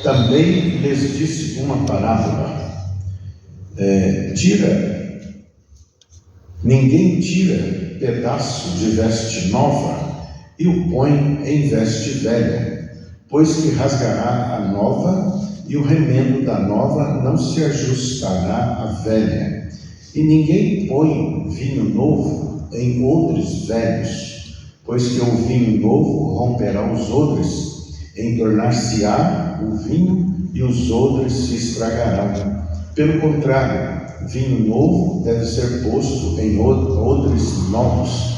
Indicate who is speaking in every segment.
Speaker 1: Também lhes disse uma parábola: ninguém tira pedaço de veste nova e o põe em veste velha, pois que rasgará a nova, e o remendo da nova não se ajustará à velha. E ninguém põe vinho novo em odres velhos, pois que o vinho novo romperá os odres, entornar-se-á o vinho e os odres se estragarão. Pelo contrário, vinho novo deve ser posto em odres novos,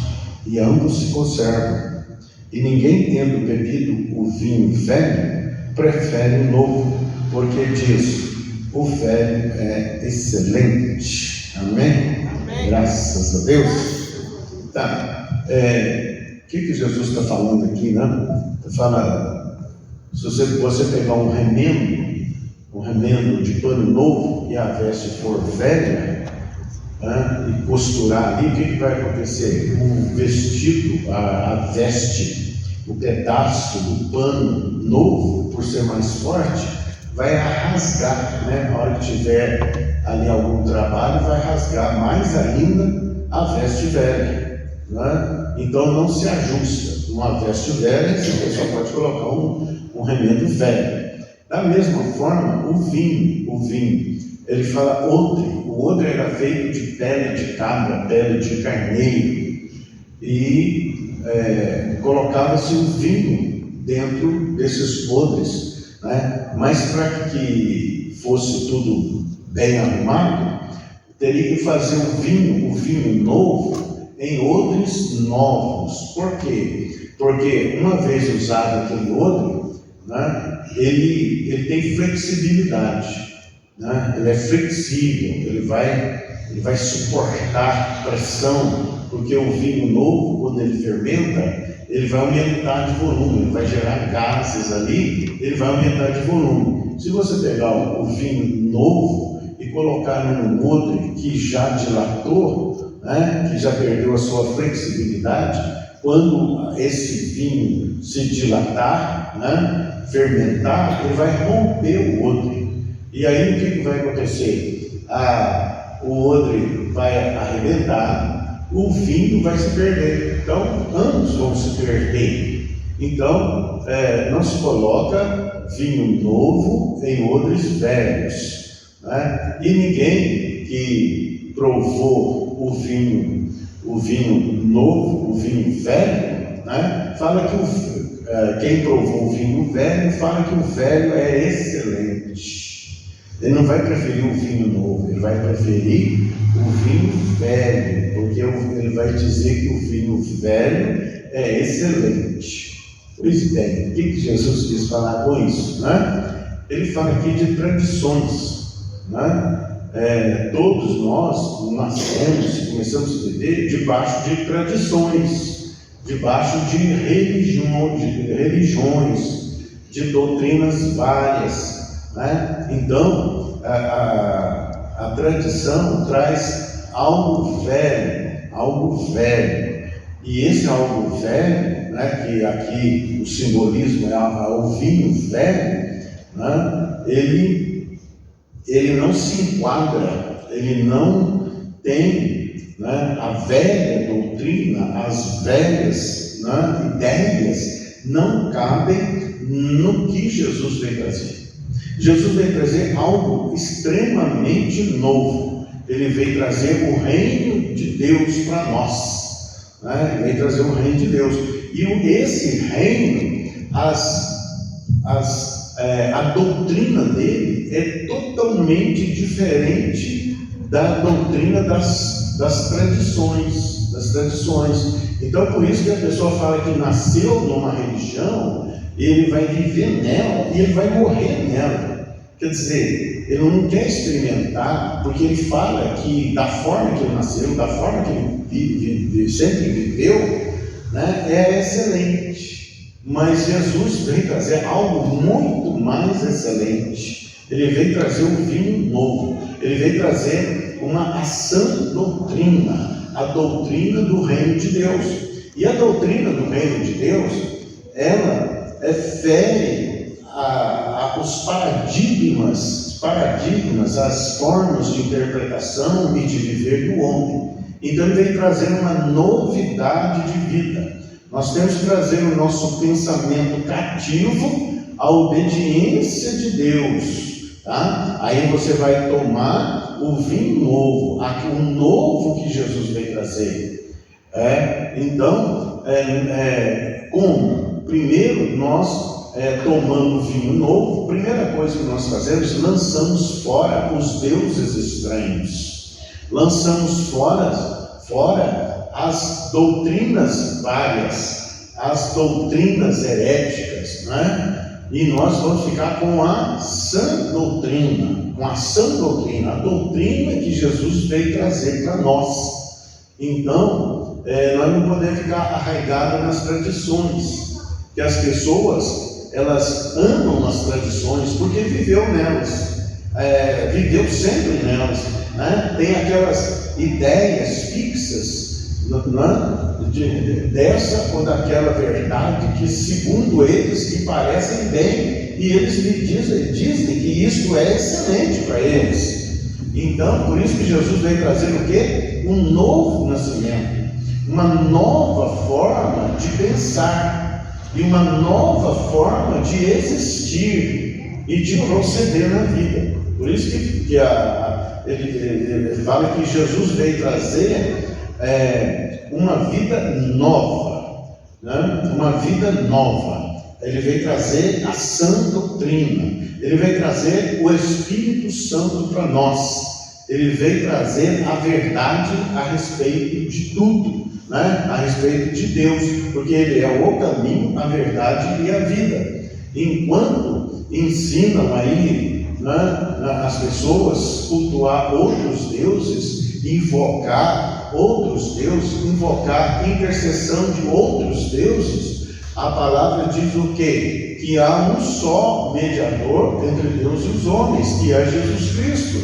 Speaker 1: e ambos se conservam. E ninguém, tendo bebido o vinho velho, prefere o novo, porque diz: o velho é excelente. Amém?
Speaker 2: Amém.
Speaker 1: Graças a Deus. Tá. O que Jesus está falando aqui, né? Fala, se você pegar um remendo de pano novo e a veste for velha, né, e costurar ali, o que vai acontecer? O vestido, a veste, o pedaço do pano novo, por ser mais forte, vai rasgar, né? Na hora que tiver ali algum trabalho, vai rasgar mais ainda a veste velha, né? Então não se ajusta. Uma veste velha, você só pode colocar um remendo velho. Da mesma forma, o vinho, ele fala odre. O odre era feito de pele de cabra, pele de carneiro, e colocava-se o vinho dentro desses odres, né? Mas para que fosse tudo bem arrumado, teria que fazer o vinho novo em odres novos. Por quê? Porque uma vez usado aquele odre, né, ele tem flexibilidade, né? Ele é flexível, ele vai suportar pressão, porque o vinho novo, quando ele fermenta, ele vai aumentar de volume, ele vai gerar gases ali, ele vai aumentar de volume. Se você pegar o vinho novo e colocar num odre que já dilatou, né, que já perdeu a sua flexibilidade, quando esse vinho se dilatar, né, fermentar, ele vai romper o odre. E aí o que vai acontecer? O odre vai arrebentar, o vinho vai se perder. Então, ambos vão se perder. Então, não se coloca vinho novo em odres velhos, né? E ninguém que provou o vinho novo, o vinho velho, né, fala que quem provou o vinho velho fala que o velho é excelente. Ele não vai preferir o vinho novo, ele vai preferir o vinho velho, porque ele vai dizer que o vinho velho é excelente. Pois bem, o que Jesus quis falar com isso, né? Ele fala aqui de tradições, né? Todos nós nascemos e começamos a viver debaixo de tradições, debaixo de religiões, de doutrinas várias, né? Então, a tradição traz algo velho, e esse algo velho, né, que aqui o simbolismo é o vinho velho, né, ele não se enquadra, ele não tem, né, a velha doutrina, as velhas, né, ideias não cabem no que Jesus veio trazer. Jesus veio trazer algo extremamente novo. Ele veio trazer o reino de Deus para nós, né? Ele veio trazer o reino de Deus. E esse reino, a doutrina dele é totalmente diferente da doutrina das tradições. Então, por isso que a pessoa fala que nasceu numa religião, ele vai viver nela e ele vai morrer nela. Quer dizer, ele não quer experimentar, porque ele fala que da forma que ele nasceu, da forma que ele sempre viveu, né, é excelente. Mas Jesus veio trazer algo muito mais excelente. Ele veio trazer um vinho novo. Ele veio trazer uma sã doutrina, a doutrina do reino de Deus. E a doutrina do reino de Deus, ela fere o os paradigmas, as formas de interpretação e de viver do homem. Então ele veio trazer uma novidade de vida. Nós temos que trazer o nosso pensamento cativo à obediência de Deus, tá? Aí você vai tomar o vinho novo, o novo que Jesus veio trazer. Então, como? Primeiro, nós tomando vinho novo, primeira coisa que nós fazemos, lançamos fora os deuses estranhos, lançamos fora as doutrinas várias, as doutrinas heréticas, né? E nós vamos ficar com a sã doutrina, a doutrina que Jesus veio trazer para nós. Então, nós não podemos ficar arraigados nas tradições, que as pessoas, elas amam as tradições porque viveu nelas, viveu sempre nelas, né? Tem aquelas ideias fixas, dessa ou daquela verdade que, segundo eles, que parecem bem, e eles me dizem que isto é excelente para eles. Então, por isso que Jesus veio trazer o quê? Um novo nascimento, uma nova forma de pensar e uma nova forma de existir e de proceder na vida. Por isso que ele fala que Jesus veio trazer uma vida nova, né? Uma vida nova. Ele veio trazer a sã doutrina, ele veio trazer o Espírito Santo para nós, ele veio trazer a verdade a respeito de tudo, né? A respeito de Deus, porque ele é o caminho, a verdade e a vida. Enquanto ensinam aí, né, as pessoas cultuar outros deuses, invocar outros deuses, invocar a intercessão de outros deuses, a palavra diz o quê? Que há um só mediador entre Deus e os homens, que é Jesus Cristo.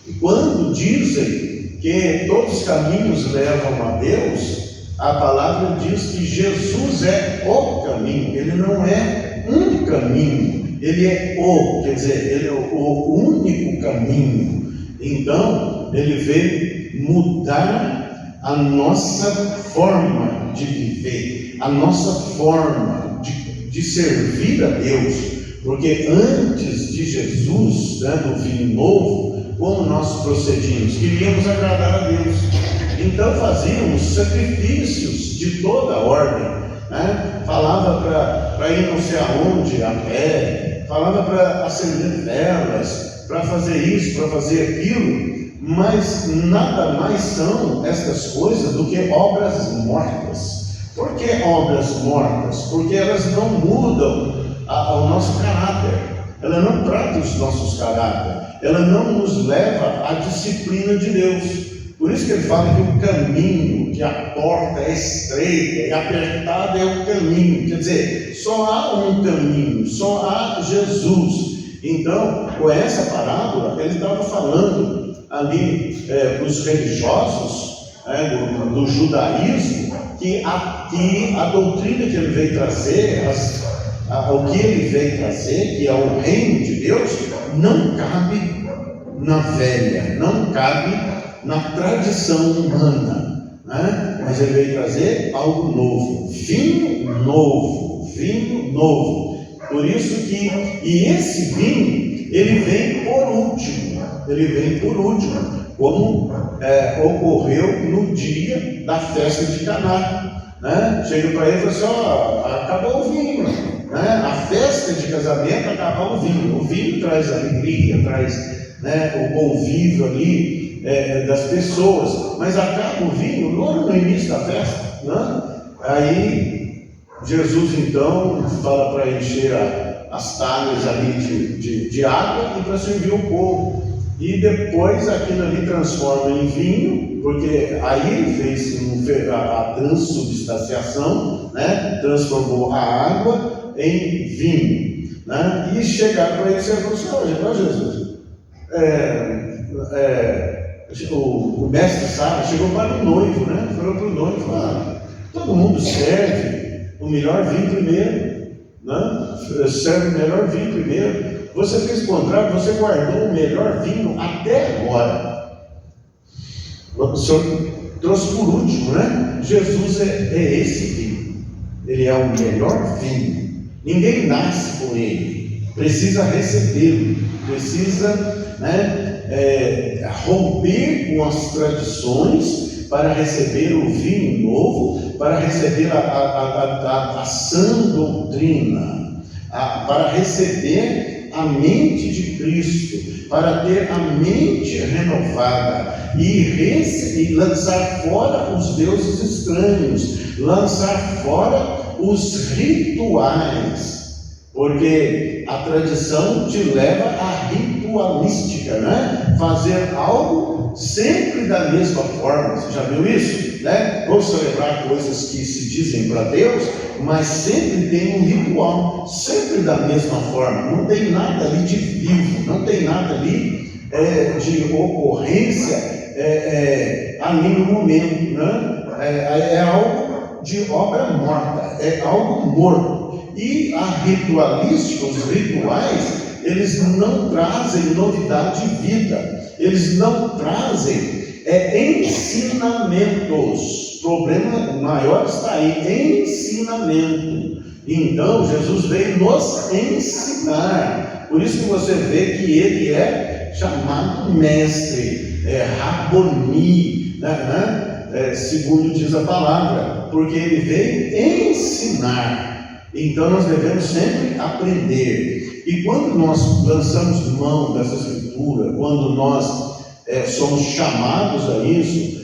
Speaker 1: E quando dizem que todos os caminhos levam a Deus, a palavra diz que Jesus é o caminho, ele não é um caminho, ele é quer dizer, ele é o único caminho. Então, ele veio mudar a nossa forma de viver, a nossa forma de servir a Deus, porque antes de Jesus, né, do vinho novo, como nós procedíamos? Queríamos agradar a Deus, então fazíamos sacrifícios de toda ordem, né? Falava para ir não sei aonde, a pé, falava para acender velas, para fazer isso, para fazer aquilo, mas nada mais são estas coisas do que obras mortas. Por que obras mortas? Porque elas não mudam o nosso caráter, ela não trata os nossos caráteres, ela não nos leva à disciplina de Deus. Por isso que ele fala que o caminho, que a porta é estreita e apertada é o caminho, quer dizer, só há um caminho, só há Jesus. Então, com essa parábola, ele estava falando ali para os religiosos do judaísmo, que a doutrina que ele veio trazer, o que ele veio trazer, que é o reino de Deus, não cabe na velha, não cabe na tradição humana, né? Mas ele veio trazer algo novo, vinho novo, vinho novo. Por isso que, e esse vinho, ele vem por último, como ocorreu no dia da festa de Caná, né? Chega para ele e fala assim: acabou o vinho, né? A festa de casamento acabou o vinho traz alegria, traz, né, o convívio ali das pessoas, mas acaba o vinho logo no início da festa, né? Aí Jesus então fala para encher as talhas ali de água e para servir o povo, e depois aquilo ali transforma em vinho, porque aí fez a transubstanciação, né? Transformou a água em vinho, né? E chegaram para ele e falou assim: Jesus, o mestre Sara chegou para o noivo, né? Falou para o noivo: todo mundo serve o melhor vinho primeiro, né? Serve o melhor vinho primeiro. Você fez o contrário, você guardou o melhor vinho até agora. O Senhor trouxe por último, né? Jesus é esse vinho. Ele é o melhor vinho. Ninguém nasce com ele. Precisa recebê-lo. Precisa, romper com as tradições para receber o vinho novo, para receber a sã doutrina, para receber a mente de Cristo, para ter a mente renovada e lançar fora os deuses estranhos, lançar fora os rituais, porque a tradição te leva à ritualística, né? Fazer algo sempre da mesma forma. Você já viu isso? Né? Vamos celebrar coisas que se dizem para Deus, mas sempre tem um ritual, sempre da mesma forma. Não tem nada ali de vivo, não tem nada ali de ocorrência ali no momento, né? É algo de obra morta, é algo morto. E a ritualística, os rituais, eles não trazem novidade de vida, eles não trazem ensinamentos. O problema maior está aí, ensinamento. Então Jesus veio nos ensinar. Por isso que você vê que ele é chamado mestre, Raboni, segundo diz a palavra, porque ele veio ensinar. Então nós devemos sempre aprender. E quando nós lançamos mão dessa escritura, quando nós somos chamados a isso,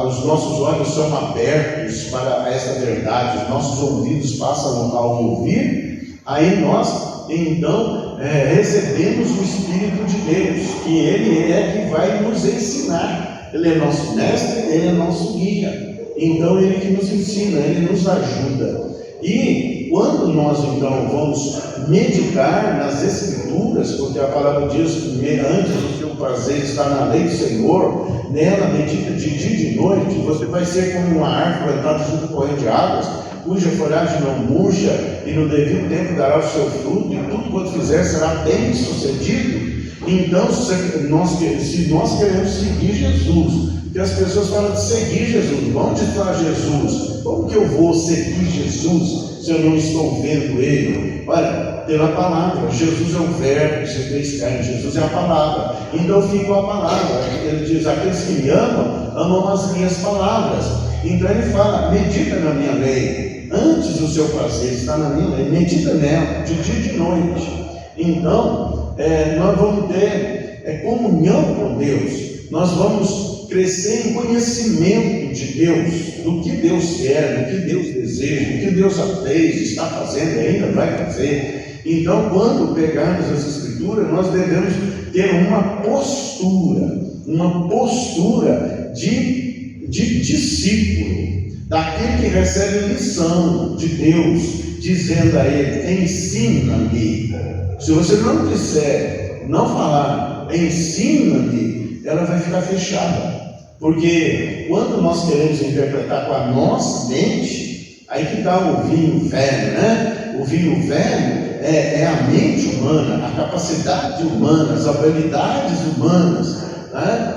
Speaker 1: os nossos olhos são abertos para essa verdade, os nossos ouvidos passam a ouvir, aí nós então recebemos o Espírito de Deus, que Ele é que vai nos ensinar. Ele é nosso mestre, Ele é nosso guia. Então Ele que nos ensina, Ele nos ajuda. E quando nós então vamos meditar nas Escrituras, porque a palavra diz que antes o seu prazer está na lei do Senhor, nela medita de dia e de noite, você vai ser como uma árvore plantada junto com corrente de águas, cuja folhagem não murcha, e no devido tempo dará o seu fruto, e tudo quanto fizer será bem sucedido. Então, se nós queremos seguir Jesus, porque as pessoas falam de seguir Jesus, onde está Jesus? Como que eu vou seguir Jesus se eu não estou vendo Ele? Olha, pela palavra. Jesus é o verbo, você fez carne, Jesus é a palavra. Então eu fico com a palavra. Ele diz, aqueles que me amam, amam as minhas palavras. Então ele fala, medita na minha lei. Antes o seu prazer está na minha lei, medita nela, de dia e de noite. Então, nós vamos ter comunhão com Deus. Nós vamos crescer em conhecimento de Deus, do que Deus quer, do que Deus deseja, do que Deus já fez, está fazendo e ainda vai fazer. Então, quando pegarmos as Escrituras, nós devemos ter uma postura de discípulo, daquele que recebe lição de Deus, dizendo a ele, ensina-me. Se você não disser, não falar, ensina-me, ela vai ficar fechada. Porque quando nós queremos interpretar com a nossa mente, aí que está o vinho velho, né? O vinho velho é a mente humana, a capacidade humana, as habilidades humanas, né?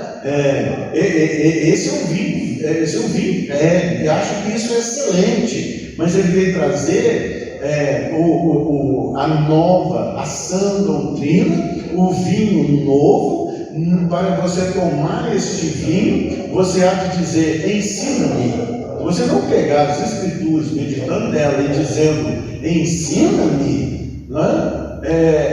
Speaker 1: Esse é o vinho velho, e acho que isso é excelente, mas ele veio trazer a nova, a sã doutrina, o vinho novo. Para você tomar este vinho, você há de dizer, ensina-me. Se você não pegar as Escrituras, meditando nela e dizendo, ensina-me, né?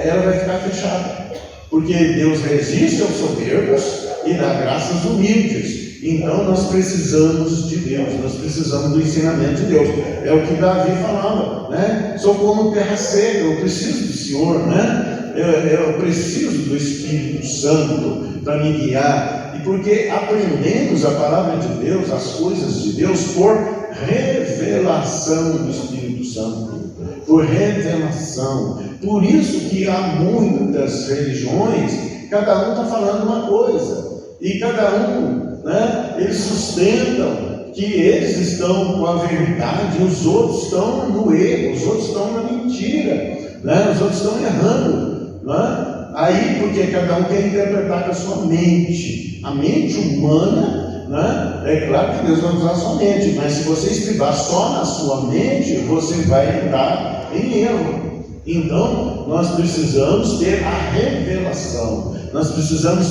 Speaker 1: Ela vai ficar fechada. Porque Deus resiste aos soberbos e dá graça aos humildes. Então nós precisamos de Deus, nós precisamos do ensinamento de Deus. É o que Davi falava, né? Sou como terra seca, eu preciso do Senhor, né? Eu preciso do Espírito Santo para me guiar. E porque aprendemos a palavra de Deus, as coisas de Deus, por revelação do Espírito Santo. Por revelação. Por isso que há muitas religiões, cada um está falando uma coisa. E cada um, né, eles sustentam que eles estão com a verdade, os outros estão no erro, os outros estão na mentira, né? Os outros estão errando. né? Aí, porque cada um quer interpretar com a sua mente. A mente humana, né? É claro que Deus vai usar a sua mente, mas se você estribar só na sua mente, você vai entrar em erro. Então, nós precisamos ter a revelação, nós precisamos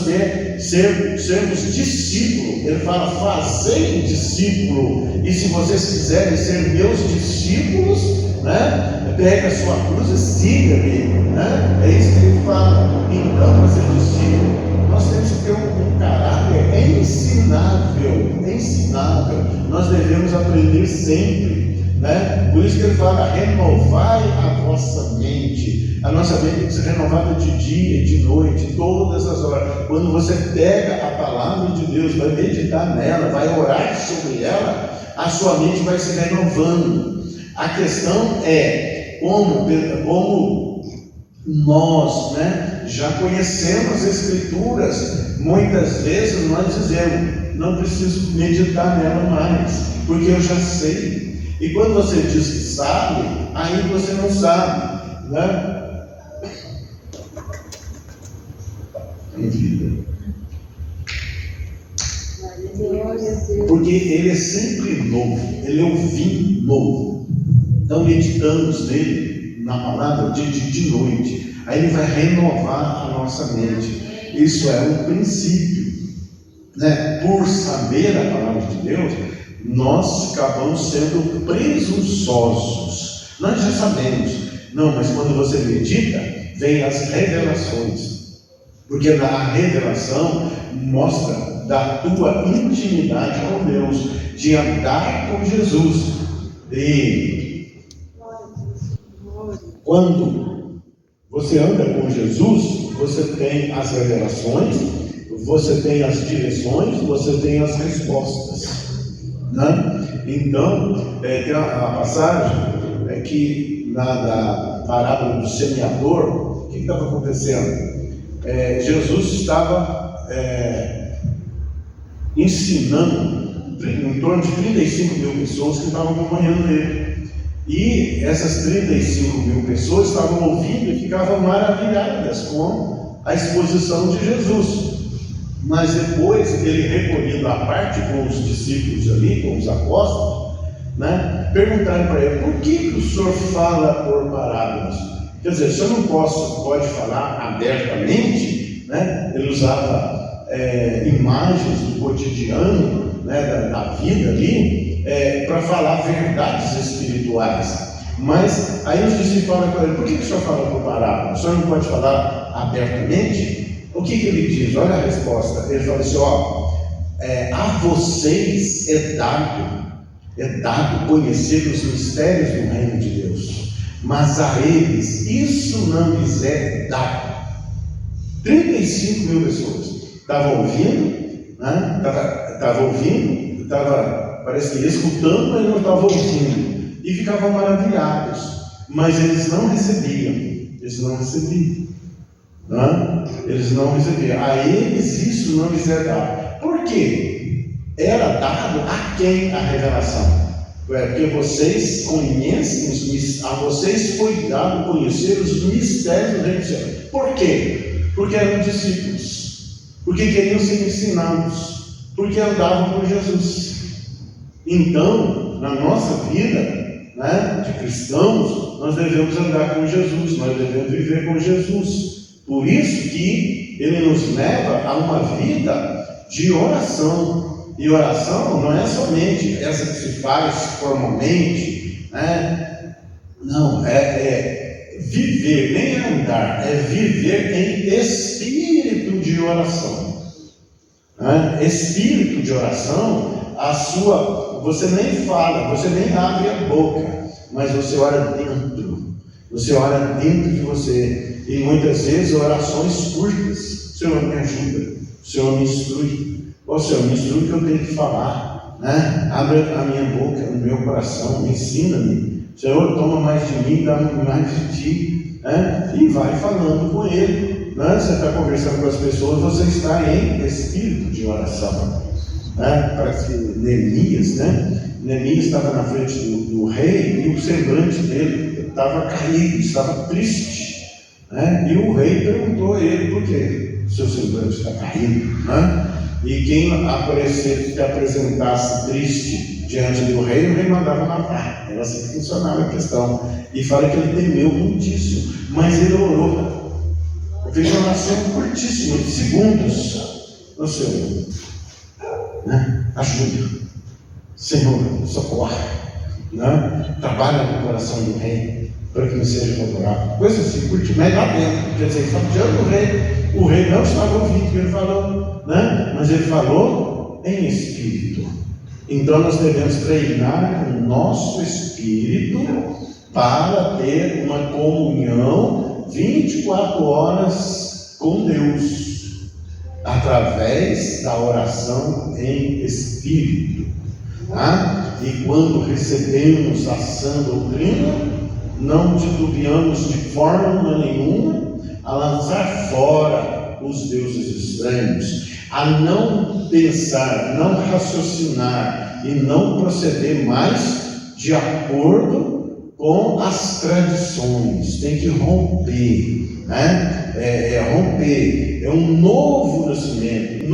Speaker 1: sermos discípulos. Ele fala, fazei discípulo, e se vocês quiserem ser meus discípulos, né, pega a sua cruz e siga-me, né? É isso que ele fala. Então, para ser discípulo, nós temos que ter um caráter ensinável, nós devemos aprender sempre. Né? Por isso que ele fala, renovai a vossa mente. A nossa mente tem que ser renovada de dia, de noite, todas as horas. Quando você pega a palavra de Deus, vai meditar nela, vai orar sobre ela, a sua mente vai se renovando. A questão é como nós, né, já conhecemos as Escrituras. Muitas vezes nós dizemos, não preciso meditar nela mais, porque eu já sei. E quando você diz que sabe, aí você não sabe, né? Em vida. Porque ele é sempre novo, ele é um vinho novo. Então meditamos nele, na palavra, de noite. Aí ele vai renovar a nossa mente. Isso é um princípio, né? Por saber a palavra de Deus, nós acabamos sendo presunçosos. Nós já sabemos. Não, mas quando você medita, vem as revelações. Porque a revelação mostra da tua intimidade com Deus, de andar com Jesus. E quando você anda com Jesus, você tem as revelações, você tem as direções, você tem as respostas. Né? Então, tem a passagem que na parábola do semeador, o que estava acontecendo? Jesus estava ensinando em torno de 35 mil pessoas que estavam acompanhando ele. E essas 35 mil pessoas estavam ouvindo e ficavam maravilhadas com a exposição de Jesus. Mas depois ele recolhido à parte com os discípulos ali, com os apóstolos, né, perguntaram para ele, por que o senhor fala por parábolas? Quer dizer, o senhor não pode falar abertamente, né? Ele usava imagens do cotidiano, né, da vida ali, para falar verdades espirituais. Mas aí os discípulos falam para ele, por que o senhor fala por parábolas? O senhor não pode falar abertamente? O que ele diz? Olha a resposta. Ele fala assim, a vocês é dado conhecer os mistérios do reino de Deus, mas a eles isso não lhes é dado. 35 mil pessoas estavam ouvindo, né? Parece que escutando, mas não estavam ouvindo, e ficavam maravilhados, mas eles não recebiam. Eles não recebiam. A eles isso não lhes é dado. Por quê? Era dado a quem a revelação? Porque vocês conhecem, a vocês foi dado conhecer os mistérios do reino do céu. Por quê? Porque eram discípulos, porque queriam ser ensinados, porque andavam com Jesus. Então, na nossa vida, né, de cristãos, nós devemos andar com Jesus, nós devemos viver com Jesus. Por isso que ele nos leva a uma vida de oração. E oração não é somente essa que se faz formalmente, né? Não, é viver, nem andar, é viver em espírito de oração. Né? Espírito de oração, você nem fala, você nem abre a boca, mas você ora dentro. Você ora dentro de você. E muitas vezes orações curtas. Senhor, me ajuda. Senhor, me instrui. Senhor, me instrui o que eu tenho que falar, né? Abre a minha boca, o meu coração, ensina-me. Senhor, toma mais de mim, dá-me mais de ti, né? E vai falando com ele, né? Você está conversando com as pessoas, você está em espírito de oração, né? Parece que Neemias, né? Neemias estava na frente do rei e o semblante dele estava caído, estava triste. né? E o rei perguntou a ele por quê? Seu semblante está caído, né? E quem se apresentasse triste diante do rei, o rei mandava matar. Era assim que funcionava a questão. E fala que ele temeu muitíssimo, mas ele orou. Fez uma oração curtíssima, de segundos. Ô Senhor, né? Ajuda, Senhor, socorre, né? Trabalha no coração do rei para que me seja favorável. Coisa assim, curte, mas lá dentro, quer dizer, só diante do rei, o rei não estava ouvindo o que ele falou, né? Mas ele falou em espírito. Então nós devemos treinar o nosso espírito para ter uma comunhão 24 horas com Deus, através da oração em espírito, tá? E quando recebemos a sã doutrina, não titubeamos de forma nenhuma a lançar fora os deuses estranhos, a não pensar, não raciocinar e não proceder mais de acordo com as tradições. Tem que romper, né? Romper, é um novo nascimento.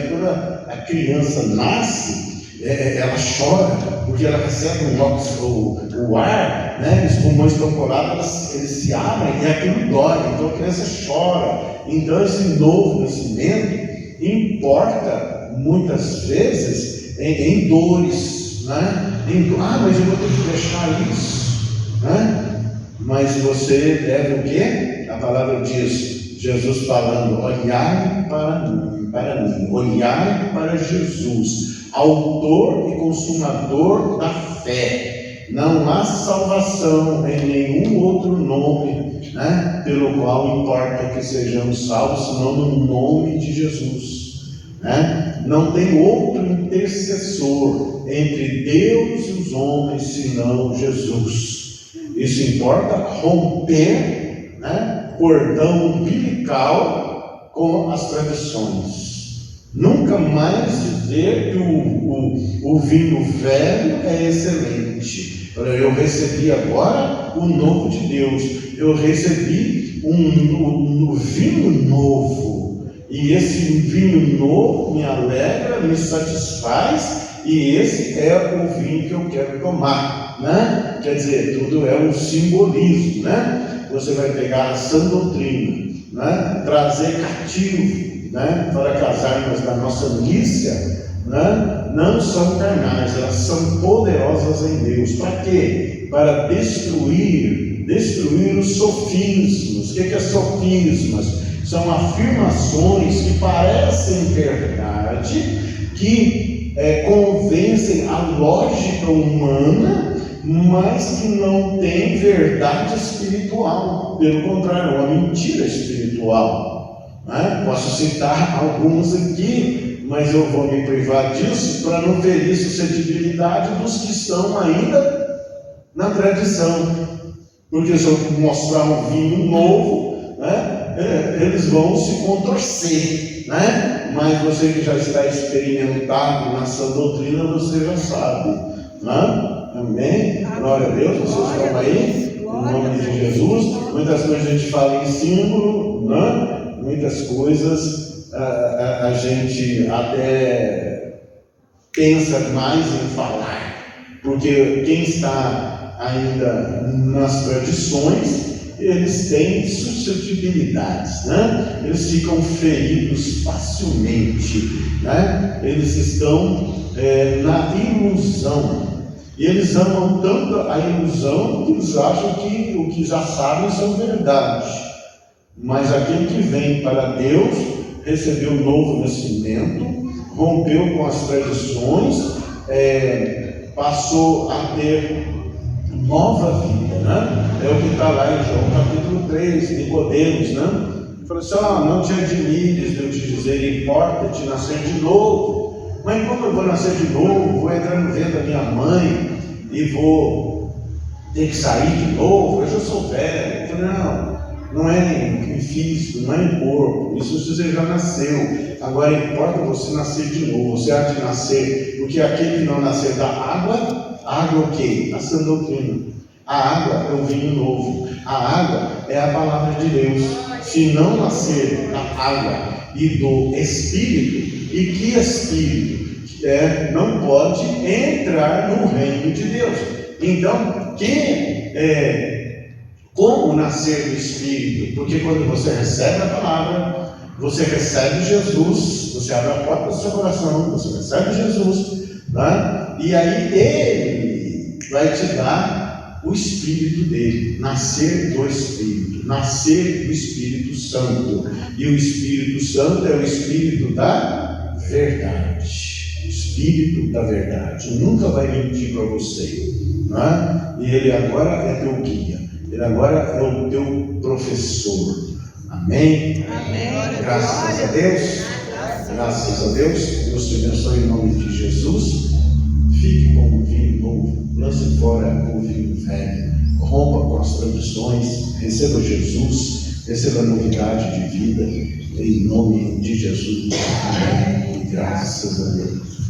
Speaker 1: Quando a criança nasce, ela chora, porque ela recebe o ar, né? Os pulmões estão colados, eles se abrem e aquilo dói, então a criança chora. Então esse novo nascimento importa muitas vezes em dores, né? Mas eu vou ter que deixar isso, né? Mas você deve o quê? A palavra diz, Jesus falando, olhai para mim, olhai para Jesus, autor e consumador da fé. Não há salvação em nenhum outro nome, né, pelo qual importa que sejamos salvos, senão no nome de Jesus, né? Não tem outro intercessor entre Deus e os homens senão Jesus. Isso importa romper, né, cordão umbilical com as tradições. Nunca mais dizer que o vinho velho é excelente. Eu recebi agora o novo de Deus. Eu recebi um vinho novo. E esse vinho novo me alegra, me satisfaz. E esse é o vinho que eu quero tomar, né? Quer dizer, tudo é um simbolismo, né? Você vai pegar a sã doutrina, né? Trazer cativo, né? Para que as armas da nossa milícia, né? Não são carnais, elas são poderosas em Deus. Para quê? Para destruir os sofismas. O que é sofismas? São afirmações que parecem verdade, que convencem a lógica humana, mas que não tem verdade espiritual. Pelo contrário, é uma mentira espiritual, né? Posso citar algumas aqui, mas eu vou me privar disso para não ferir suscetibilidade dos que estão ainda na tradição. Porque se eu mostrar um vinho novo, né, eles vão se contorcer, né? Mas você que já está experimentado na sã doutrina, você já sabe, né? Amém? Glória a Deus, vocês estão aí, em nome de Jesus. Muitas coisas a gente fala em símbolo, né? Muitas coisas a gente até pensa mais em falar, porque quem está ainda nas tradições, eles têm suscetibilidades, né? Eles ficam feridos facilmente, né? Eles estão na ilusão, e eles amam tanto a ilusão que eles acham que o que já sabem são verdade. Mas aquele que vem para Deus recebeu um novo nascimento, rompeu com as tradições, passou a ter nova vida, né? É o que está lá em João capítulo 3, Nicodemos, né? Ele falou assim, não te admires de eu te dizer, importa-te nascer de novo. Mas como eu vou nascer de novo? Vou entrar no ventre da minha mãe e vou ter que sair de novo? Eu já sou velho. Eu falei, não é em físico, não é em corpo, isso você já nasceu. Agora importa você nascer de novo. Você há de nascer, porque aquele que não nascer da água o quê? A sã doutrina. A água é o vinho novo. A água é a palavra de Deus. Se não nascer da água e do Espírito, e que Espírito não pode entrar no reino de Deus. Então, como nascer do Espírito? Porque quando você recebe a palavra, você recebe Jesus, você abre a porta do seu coração, você recebe Jesus, né? E aí Ele vai te dar o Espírito dele, nascer do Espírito, nascer do Espírito Santo. E o Espírito Santo é o Espírito da verdade, o Espírito da verdade, nunca vai mentir para você, né? E Ele agora é teu guia, Ele agora é o teu professor. Amém?
Speaker 2: Amém.
Speaker 1: Graças a Deus. Graças a Deus. Deus te abençoe em nome de Jesus. Fique com o vinho novo, lance fora o vinho velho, rompa com as tradições, receba Jesus, receba novidade de vida, em nome de Jesus. Amém. Graças a Deus.